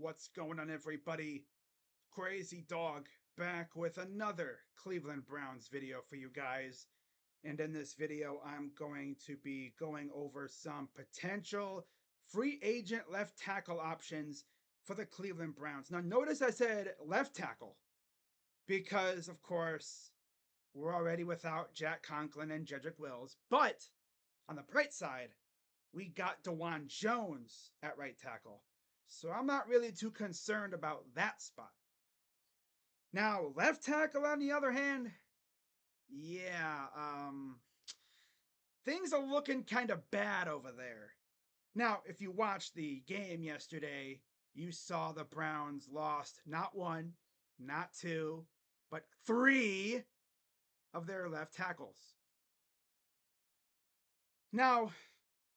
What's going on, everybody? Crazy Dog back with another Cleveland Browns video for you guys. And in this video, I'm going to be going over some potential free agent left tackle options for the Cleveland Browns. Now, notice I said left tackle because, of course, we're already without Jack Conklin and Jedrick Wills. But on the bright side, we got DeJuan Jones at right tackle. So I'm not really too concerned about that spot. Now, left tackle on the other hand, yeah, things are looking kind of bad over there. Now, if you watched the game yesterday, you saw the Browns lost not one, not two, but three of their left tackles. Now,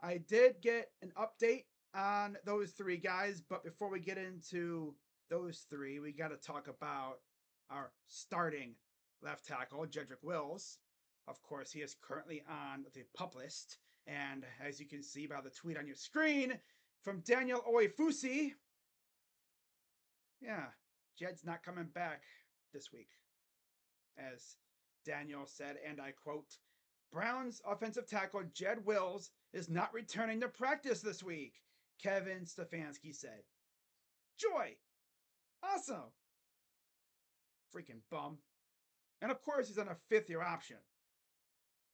I did get an update on those three guys, but before we get into those three, we got to talk about our starting left tackle, Jedrick Wills. Of course, he is currently on the PUP list, and as you can see by the tweet on your screen from Daniel Oyefusi, yeah, Jed's not coming back this week. As Daniel said, and I quote, Browns offensive tackle Jed Wills is not returning to practice this week, Kevin Stefanski said. Joy! Awesome! Freaking bum. And of course, he's on a fifth-year option.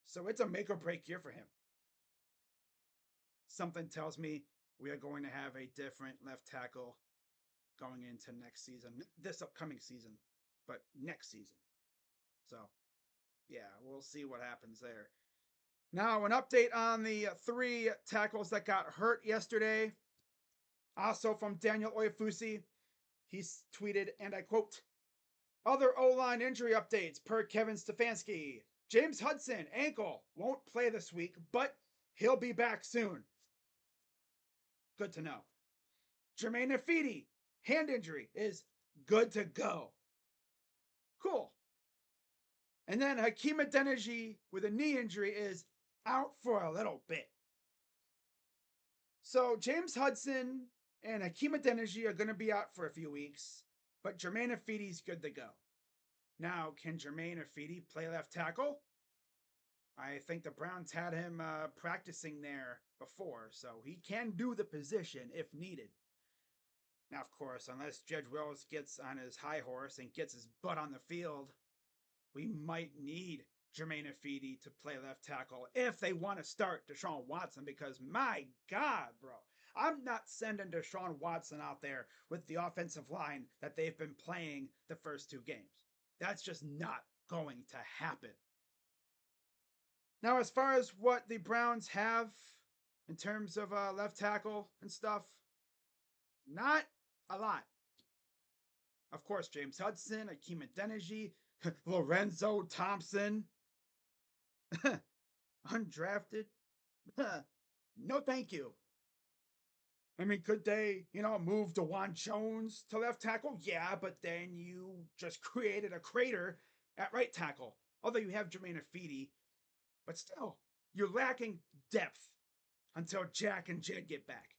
So it's a make or break year for him. Something tells me we are going to have a different left tackle going into next season. This upcoming season, but next season. So, yeah, we'll see what happens there. Now, an update on the three tackles that got hurt yesterday. Also from Daniel Oyefusi. He's tweeted, and I quote, other O-line injury updates per Kevin Stefanski. James Hudson, ankle, won't play this week, but he'll be back soon. Good to know. Jermaine Ifedi, hand injury, is good to go. Cool. And then Hakeem Adeniji with a knee injury is out for a little bit. So James Hudson and Hakeem Adeniji are going to be out for a few weeks, but Jermaine Ifedi's good to go. Now, can Jermaine Ifedi play left tackle? I think the Browns had him practicing there before, so he can do the position if needed. Now, of course, unless Jedrick Wills gets on his high horse and gets his butt on the field, we might need Jermaine Ifedi to play left tackle if they want to start Deshaun Watson, because my God, bro, I'm not sending Deshaun Watson out there with the offensive line that they've been playing the first two games. That's just not going to happen. Now, as far as what the Browns have in terms of left tackle and stuff, not a lot. Of course, James Hudson, Hakeem Adeniji, Lorenzo Thompson, undrafted. No, thank you. I mean, could they, move DeJuan Jones to left tackle? Yeah, but then you just created a crater at right tackle. Although you have Jermaine Ifedi, but still, you're lacking depth until Jack and Jed get back.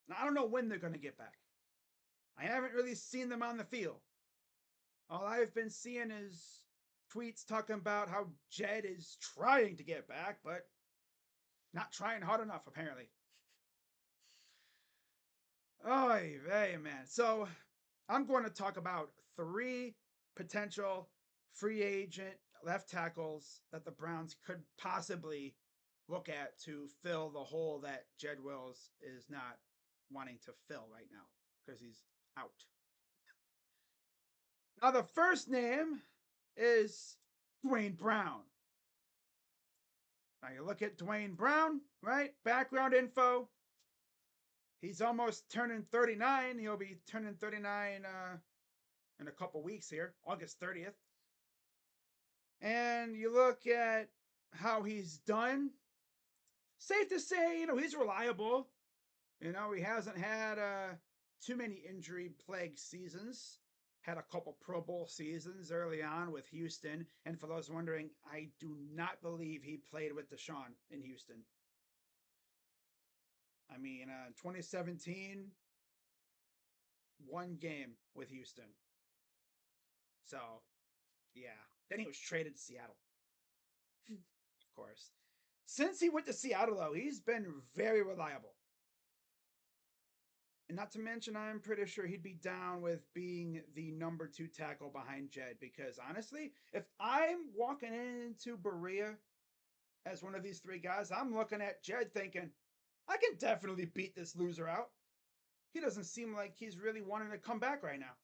Now, I don't know when they're going to get back. I haven't really seen them on the field. All I've been seeing is tweets talking about how Jed is trying to get back, but not trying hard enough, apparently. Oh, hey, man. So I'm going to talk about three potential free agent left tackles that the Browns could possibly look at to fill the hole that Jed Wills is not wanting to fill right now because he's out. Now, the first name is Dwayne Brown. Now, you look at Dwayne Brown, right? Background info. He's almost turning 39. He'll be turning 39 in a couple weeks here, August 30th. And you look at how he's done. Safe to say, he's reliable. He hasn't had too many injury-plagued seasons. Had a couple Pro Bowl seasons early on with Houston. And for those wondering, I do not believe he played with Deshaun in Houston. I mean, 2017, one game with Houston. So, yeah. Then he was traded to Seattle, of course. Since he went to Seattle, though, he's been very reliable. And not to mention, I'm pretty sure he'd be down with being the number 2 tackle behind Jed. Because honestly, if I'm walking into Berea as one of these 3 guys, I'm looking at Jed thinking, I can definitely beat this loser out. He doesn't seem like he's really wanting to come back right now.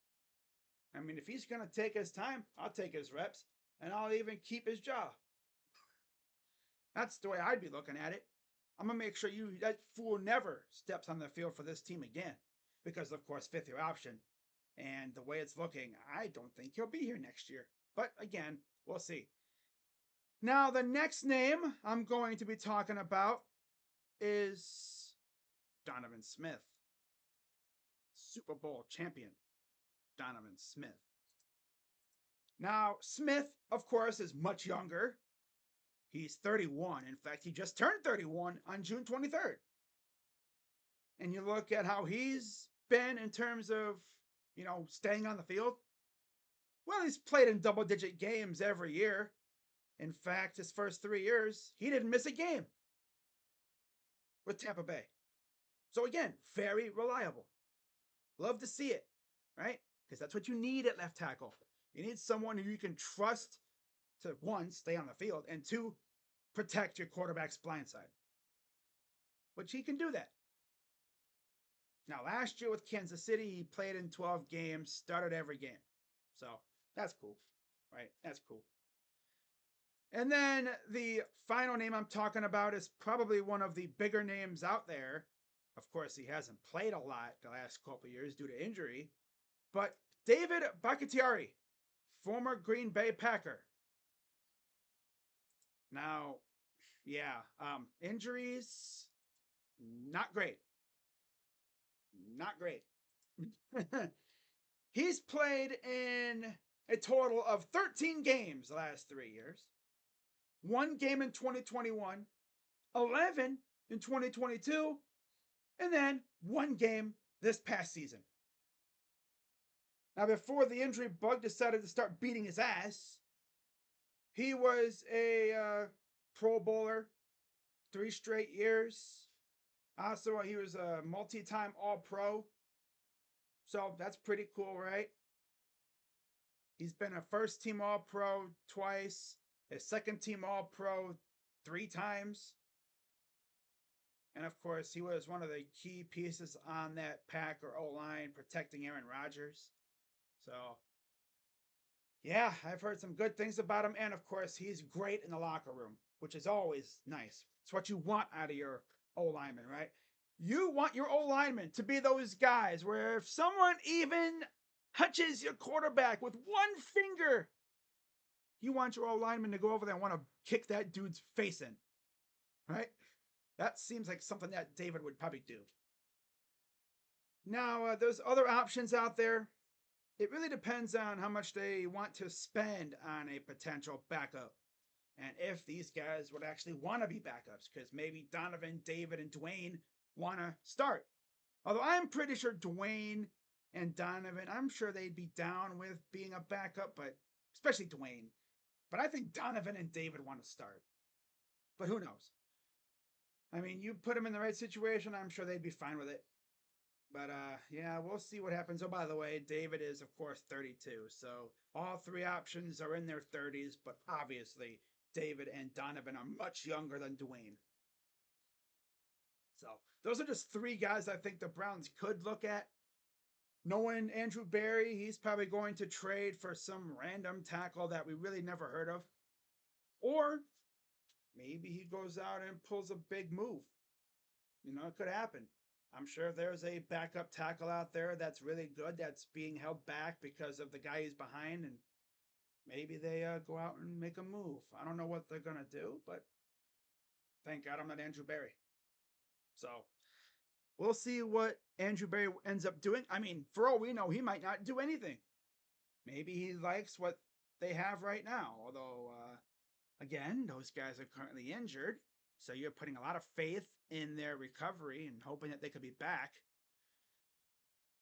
I mean, if he's going to take his time, I'll take his reps, and I'll even keep his job. That's the way I'd be looking at it. I'm going to make sure that fool never steps on the field for this team again. Because, of course, 5th-year option. And the way it's looking, I don't think he'll be here next year. But again, we'll see. Now, the next name I'm going to be talking about is Donovan Smith. Super Bowl champion, Donovan Smith. Now, Smith, of course, is much younger. He's 31. In fact, he just turned 31 on June 23rd. And you look at how he's been in terms of, staying on the field. Well, he's played in double-digit games every year. In fact, his first 3 years, he didn't miss a game with Tampa Bay. So again, very reliable. Love to see it, right? Because that's what you need at left tackle. You need someone who you can trust to, 1, stay on the field, and 2, protect your quarterback's blind side. Which he can do that. Now, last year with Kansas City, he played in 12 games, started every game. So that's cool, right? That's cool. And then the final name I'm talking about is probably one of the bigger names out there. Of course, he hasn't played a lot the last couple of years due to injury. But David Bakhtiari, former Green Bay Packer. Now, yeah, injuries, not great. Not great. He's played in a total of 13 games the last 3 years. 1 game in 2021, 11 in 2022, and then 1 game this past season. Now, before the injury bug decided to start beating his ass, he was a Pro Bowler 3 straight years. Also, he was a multi-time All-Pro. So that's pretty cool, right? He's been a first-team All-Pro twice, a second-team All-Pro 3 times. And of course, he was one of the key pieces on that Packer O-line protecting Aaron Rodgers. So, yeah, I've heard some good things about him. And of course, he's great in the locker room, which is always nice. It's what you want out of your O-lineman, right? You want your O-lineman to be those guys where if someone even touches your quarterback with 1 finger, you want your O-lineman to go over there and want to kick that dude's face in, right? That seems like something that David would probably do. Now, there's other options out there. It really depends on how much they want to spend on a potential backup. And if these guys would actually want to be backups, because maybe Donovan, David, and Dwayne want to start. Although I'm pretty sure Dwayne and Donovan, I'm sure they'd be down with being a backup, but especially Dwayne. But I think Donovan and David want to start. But who knows? I mean, you put them in the right situation, I'm sure they'd be fine with it. But yeah, we'll see what happens. Oh, by the way, David is, of course, 32. So all 3 options are in their 30s, but obviously David and Donovan are much younger than Dwayne. So those are just 3 guys I think the Browns could look at. Knowing Andrew Berry, he's probably going to trade for some random tackle that we really never heard of. Or maybe he goes out and pulls a big move. It could happen. I'm sure there's a backup tackle out there that's really good that's being held back because of the guy he's behind, and maybe they go out and make a move. I don't know what they're going to do, but thank God I'm not Andrew Berry. So we'll see what Andrew Berry ends up doing. I mean, for all we know, he might not do anything. Maybe he likes what they have right now. Although, again, those guys are currently injured. So you're putting a lot of faith in their recovery and hoping that they could be back.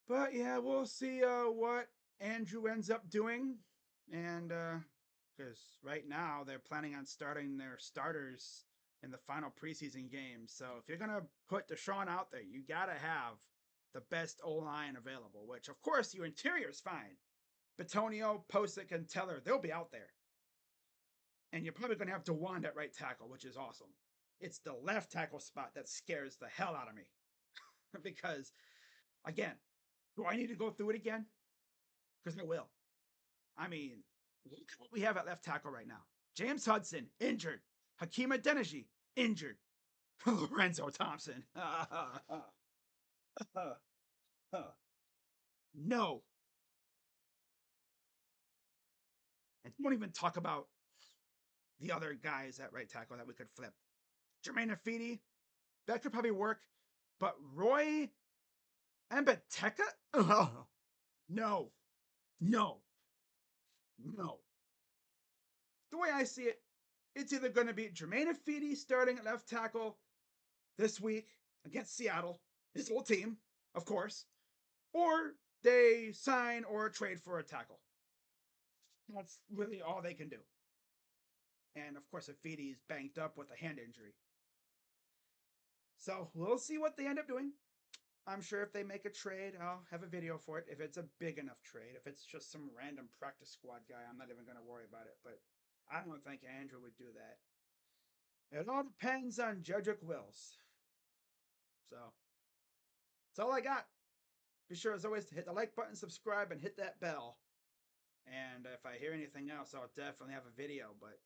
But yeah, we'll see what Andrew ends up doing. And because right now they're planning on starting their starters in the final preseason games. So if you're going to put Deshaun out there, you got to have the best O line available, which of course your interior is fine. Batonio, Posick, and Teller, they'll be out there. And you're probably going to have DeWand at right tackle, which is awesome. It's the left tackle spot that scares the hell out of me. Because, again, do I need to go through it again? Because I will. I mean, look at what we have at left tackle right now. James Hudson, injured. Hakeem Adeniji, injured. Lorenzo Thompson. No. And don't even talk about the other guys at right tackle that we could flip. Jermaine Afidi, that could probably work. But Roy Mbeteka? Oh, no. No. No. The way I see it, it's either going to be Jermaine Afidi starting at left tackle this week against Seattle, his old team, of course, or they sign or trade for a tackle. That's really all they can do. And of course, Afidi's banged up with a hand injury. So we'll see what they end up doing. I'm sure if they make a trade, I'll have a video for it. If it's a big enough trade, if it's just some random practice squad guy, I'm not even going to worry about it. But I don't think Andrew would do that. It all depends on Jedrick Wills. So that's all I got. Be sure, as always, to hit the like button, subscribe, and hit that bell. And if I hear anything else, I'll definitely have a video. But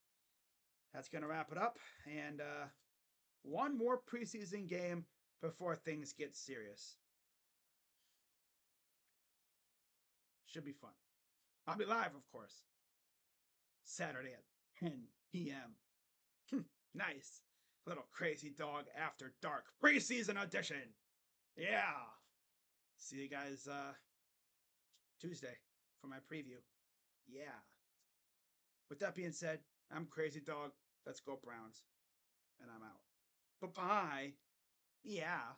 that's going to wrap it up. And one more preseason game before things get serious. Should be fun. I'll be live, of course. Saturday at 10 p.m. Nice. Little crazy dog after dark preseason edition. Yeah. See you guys Tuesday for my preview. Yeah. With that being said, I'm Crazy Dog. Let's go Browns. And I'm out. Bye-bye. Yeah.